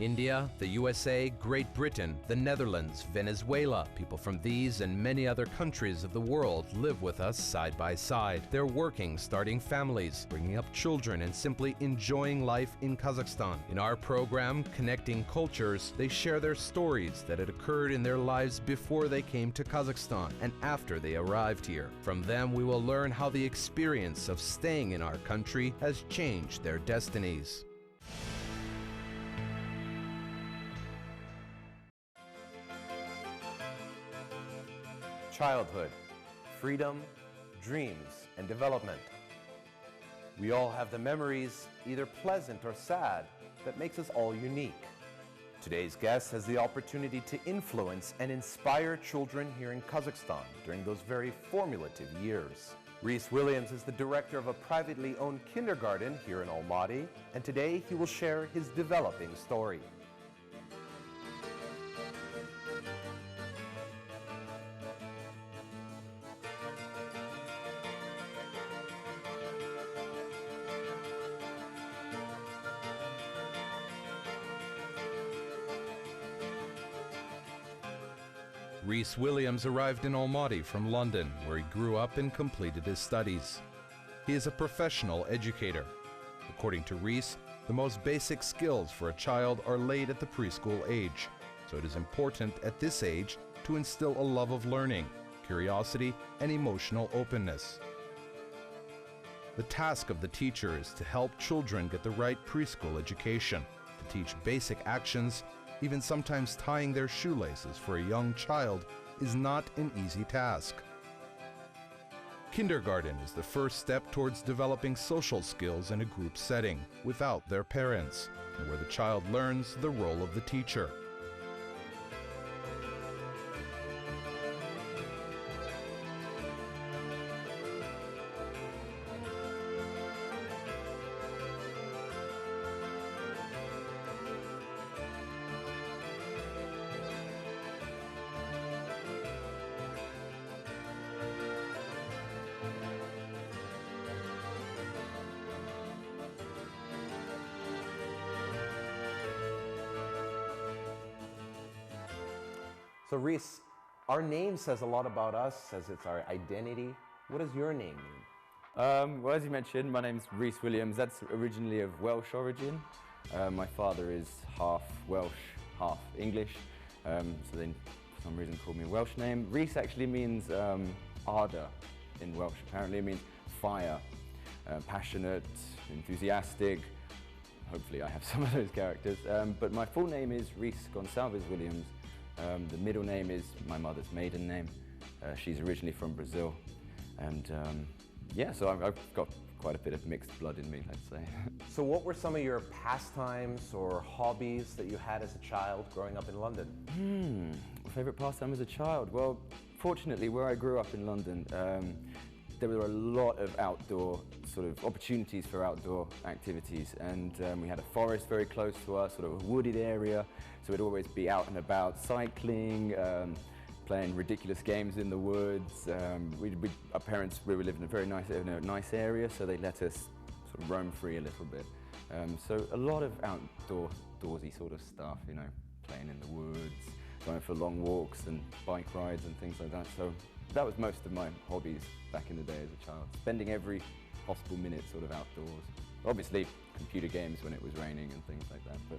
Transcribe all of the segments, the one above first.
India, the USA, Great Britain, the Netherlands, Venezuela. People from these and many other countries of the world live with us side by side. They're working, starting families, bringing up children, and simply enjoying life in Kazakhstan. In our program, Connecting Cultures, they share their stories that had occurred in their lives before they came to Kazakhstan and after they arrived here. From them, we will learn how the experience of staying in our country has changed their destinies. Childhood, freedom, dreams, and development. We all have the memories, either pleasant or sad, that makes us all unique. Today's guest has the opportunity to influence and inspire children here in Kazakhstan during those very formative years. Rhys Williams is the director of a privately owned kindergarten here in Almaty, and today he will share his developing story. Rhys Williams arrived in Almaty from London, where he grew up and completed his studies. He is a professional educator. According to Rhys, the most basic skills for a child are laid at the preschool age, so it is important at this age to instill a love of learning, curiosity, and emotional openness. The task of the teacher is to help children get the right preschool education, to teach basic actions. Even sometimes tying their shoelaces for a young child is not an easy task. Kindergarten is the first step towards developing social skills in a group setting without their parents, and where the child learns the role of the teacher. So Rhys, our name says a lot about us, says it's our identity. What does your name mean? Well, as you mentioned, my name's Rhys Williams. That's originally of Welsh origin. My father is half Welsh, half English. So they, for some reason, called me a Welsh name. Rhys actually means ardour in Welsh. Apparently it means fire, passionate, enthusiastic. Hopefully I have some of those characters. But my full name is Rhys Gonçalves Williams. The middle name is my mother's maiden name. She's originally from Brazil. And yeah, so I've got quite a bit of mixed blood in me, let's say. So what were some of your pastimes or hobbies that you had as a child growing up in London? Favourite pastime as a child? Well, fortunately, where I grew up in London, there were a lot of outdoor sort of opportunities for outdoor activities, and we had a forest very close to us, sort of a wooded area, so we'd always be out and about cycling, playing ridiculous games in the woods. Our parents, we lived in a very nice area, so they let us sort of roam free a little bit. So a lot of outdoorsy sort of stuff, you know, playing in the woods, going for long walks and bike rides and things like that. So that was most of my hobbies back in the day as a child, spending every possible minute sort of outdoors. Obviously computer games when it was raining and things like that, but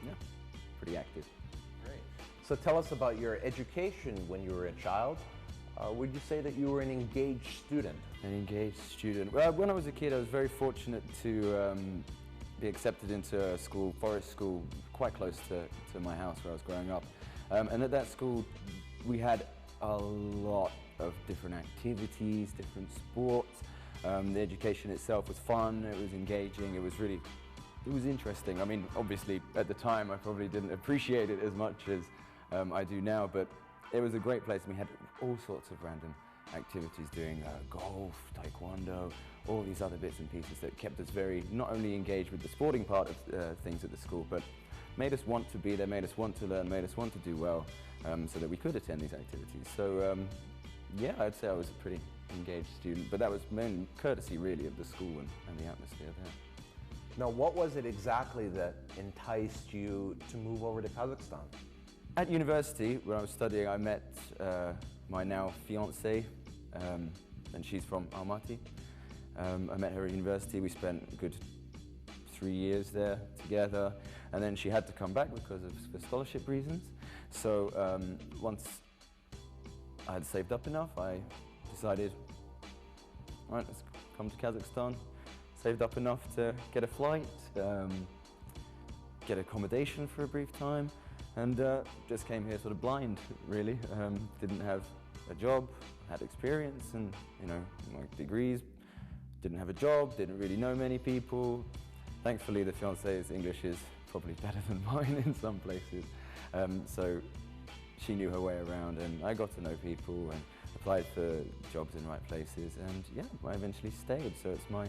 yeah, pretty active. Great. So tell us about your education when you were a child. Would you say that you were an engaged student? An engaged student. Well, when I was a kid, I was very fortunate to be accepted into a school, forest school, quite close to my house where I was growing up. And at that school, we had a lot of different activities, different sports. The education itself was fun, it was engaging, it was interesting. I mean, obviously at the time I probably didn't appreciate it as much as I do now, but it was a great place, and we had all sorts of random activities, doing golf, taekwondo, all these other bits and pieces that kept us very, not only engaged with the sporting part of things at the school, but made us want to be there, made us want to learn, made us want to do well, so that we could attend these activities. So yeah, I'd say I was a pretty engaged student, but that was mainly courtesy really of the school and the atmosphere there. Now, what was it exactly that enticed you to move over to Kazakhstan? At university, when I was studying, I met my now fiancée, and she's from Almaty. I met her at university. We spent a good 3 years there together, and then she had to come back because of scholarship reasons. So once I had saved up enough, I decided, all right, let's come to Kazakhstan. Saved up enough to get a flight, get accommodation for a brief time, and just came here sort of blind, really. Didn't have a job, had experience and, you know, my degrees. Didn't have a job, didn't really know many people. Thankfully, the fiancée's English is probably better than mine in some places. So she knew her way around, and I got to know people and applied for jobs in the right places, and yeah, I eventually stayed. So it's my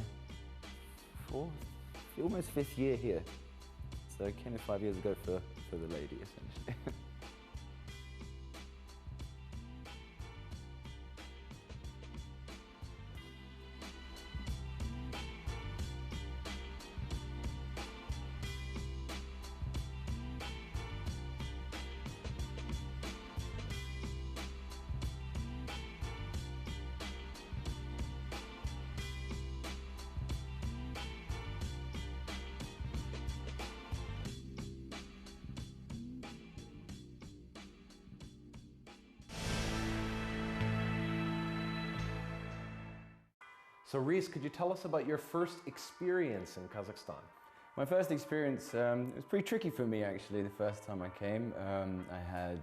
almost fifth year here. So I came here 5 years ago for the lady, essentially. So Rhys, could you tell us about your first experience in Kazakhstan? My first experience, it was pretty tricky for me actually the first time I came. I had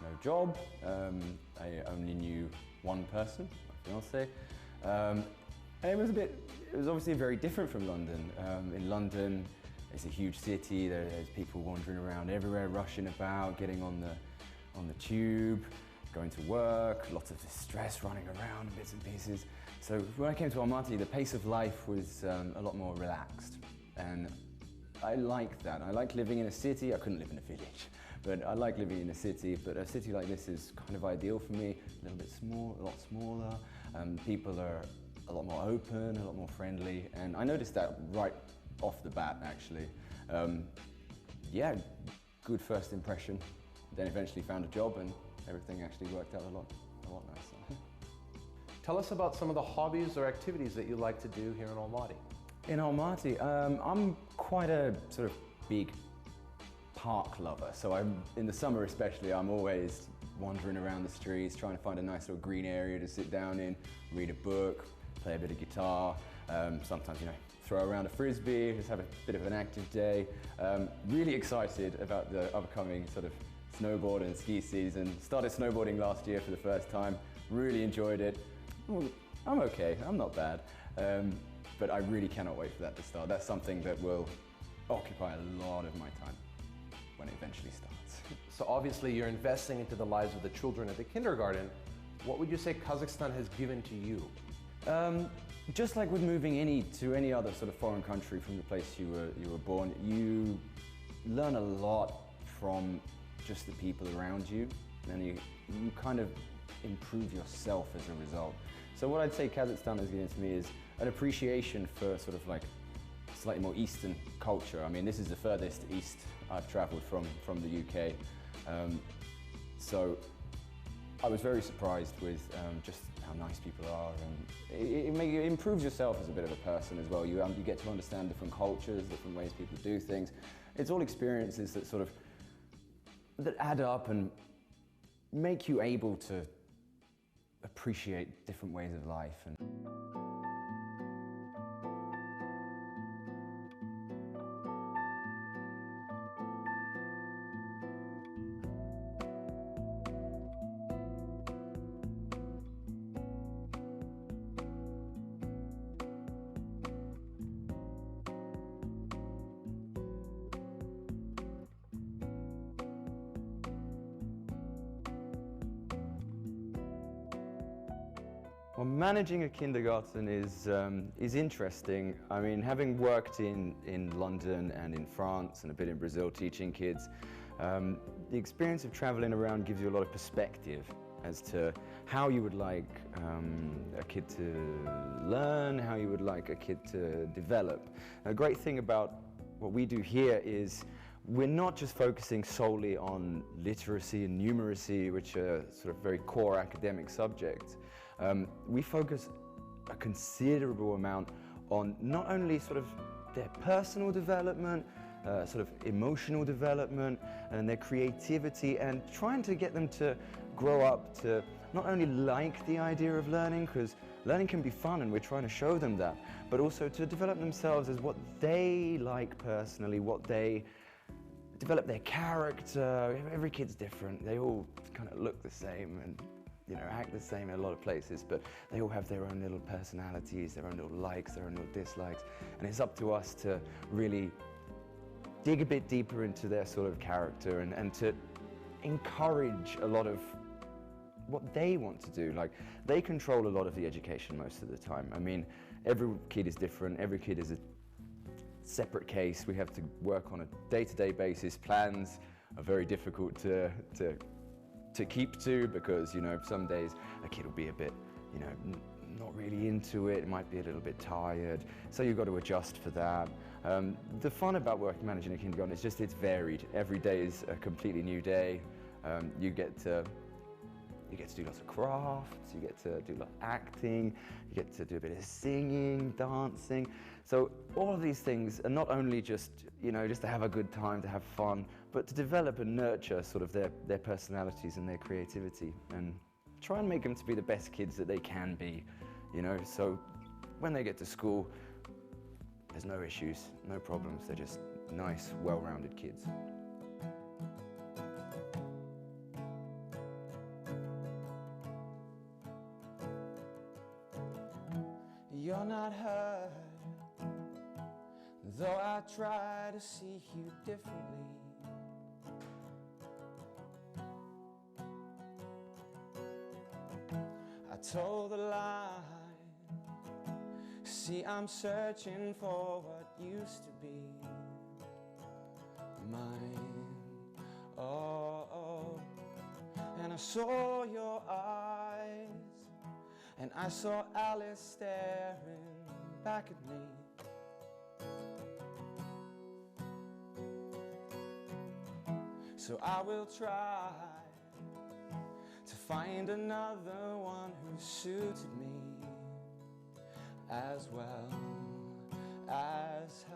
no job, I only knew one person, my fiancée, and it was obviously very different from London. In London, it's a huge city, there's people wandering around everywhere, rushing about, getting on the tube, going to work, lots of distress running around, bits and pieces. So when I came to Almaty, the pace of life was a lot more relaxed, and I liked that. I like living in a city. I couldn't live in a village, but I like living in a city. But a city like this is kind of ideal for me. A little bit small, a lot smaller. People are a lot more open, a lot more friendly, and I noticed that right off the bat, actually. Yeah, good first impression. Then eventually found a job, and everything actually worked out a lot nicer. Tell us about some of the hobbies or activities that you like to do here in Almaty. In Almaty, I'm quite a sort of big park lover. So in the summer especially, I'm always wandering around the streets, trying to find a nice little green area to sit down in, read a book, play a bit of guitar, sometimes, you know, throw around a frisbee, just have a bit of an active day. Really excited about the upcoming sort of snowboard and ski season. Started snowboarding last year for the first time, really enjoyed it. I'm okay, I'm not bad, but I really cannot wait for that to start. That's something that will occupy a lot of my time when it eventually starts. So obviously you're investing into the lives of the children at the kindergarten. What would you say Kazakhstan has given to you? Just like with moving to any other sort of foreign country from the place you were born, you learn a lot from just the people around you, and you kind of improve yourself as a result. So what I'd say Kazakhstan has given to me is an appreciation for sort of like slightly more Eastern culture. I mean, this is the furthest east I've traveled from the UK. So I was very surprised with just how nice people are, and it improves yourself as a bit of a person as well. You get to understand different cultures, different ways people do things. It's all experiences that add up and make you able to appreciate different ways of life. Well, managing a kindergarten is interesting. I mean, having worked in London and in France and a bit in Brazil teaching kids, the experience of traveling around gives you a lot of perspective. as to how you would like a kid to learn, how you would like a kid to develop. A great thing about what we do here is we're not just focusing solely on literacy and numeracy, which are sort of very core academic subjects. We focus a considerable amount on not only sort of their personal development, sort of emotional development, and their creativity, and trying to get them to grow up to not only like the idea of learning, because learning can be fun and we're trying to show them that, but also to develop themselves as what they like personally, what they develop their character. Every kid's different. They all kind of look the same and, you know, act the same in a lot of places, but they all have their own little personalities, their own little likes, their own little dislikes, and it's up to us to really dig a bit deeper into their sort of character and to encourage a lot of what they want to do. Like, they control a lot of the education most of the time. I mean, every kid is different, every kid is a separate case. We have to work on a day-to-day basis. Plans are very difficult to keep to, because, you know, some days a kid will be a bit, you know, not really into it, might be a little bit tired, so you've got to adjust for that. The fun about managing a kindergarten is just it's varied. Every day is a completely new day. You get to do lots of crafts, you get to do a lot of acting, you get to do a bit of singing, dancing. So all of these things are not only just, you know, just to have a good time, to have fun, but to develop and nurture sort of their personalities and their creativity, and try and make them to be the best kids that they can be, you know. So when they get to school, there's no issues, no problems. They're just nice, well-rounded kids. You're not hurt, though I try to see you differently. I told a lie. See, I'm searching for what used to be mine. Oh, and I saw your eyes, and I saw Alice staring back at me. So I will try to find another one who suited me as well as her.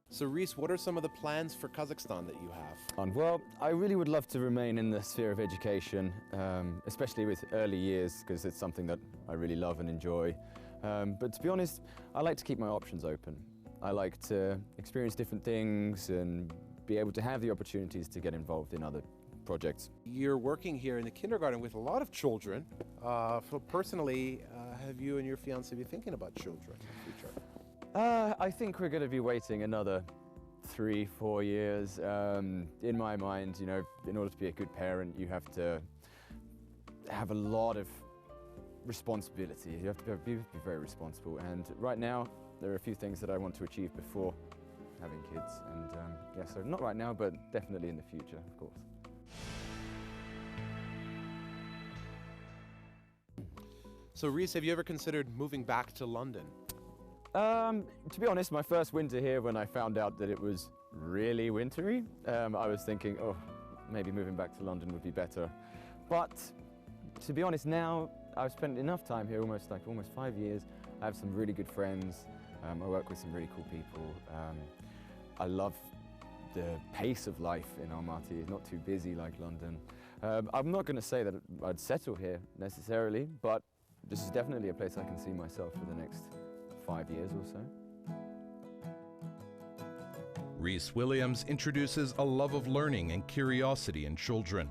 So Rhys, what are some of the plans for Kazakhstan that you have? Well, I really would love to remain in the sphere of education, especially with early years, because it's something that I really love and enjoy. But to be honest, I like to keep my options open. I like to experience different things and be able to have the opportunities to get involved in other projects. You're working here in the kindergarten with a lot of children. Personally, have you and your fiancée been thinking about children in the future? I think we're going to be waiting another 3-4 years. In my mind, you know, in order to be a good parent, you have to have a lot of responsibility. You have to be very responsible. And right now, there are a few things that I want to achieve before having kids. And yeah, so not right now, but definitely in the future, of course. So Rhys, have you ever considered moving back to London? To be honest, my first winter here, when I found out that it was really wintry, I was thinking, oh, maybe moving back to London would be better. But to be honest, now I've spent enough time here, almost 5 years. I have some really good friends. I work with some really cool people. I love the pace of life in Almaty. It's not too busy like London. I'm not going to say that I'd settle here necessarily, but this is definitely a place I can see myself for the next 5 years or so. Rhys Williams introduces a love of learning and curiosity in children.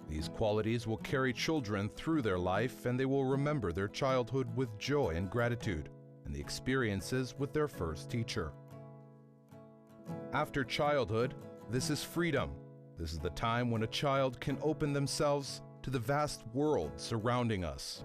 These qualities will carry children through their life, and they will remember their childhood with joy and gratitude, and the experiences with their first teacher. After childhood, this is freedom. This is the time when a child can open themselves to the vast world surrounding us.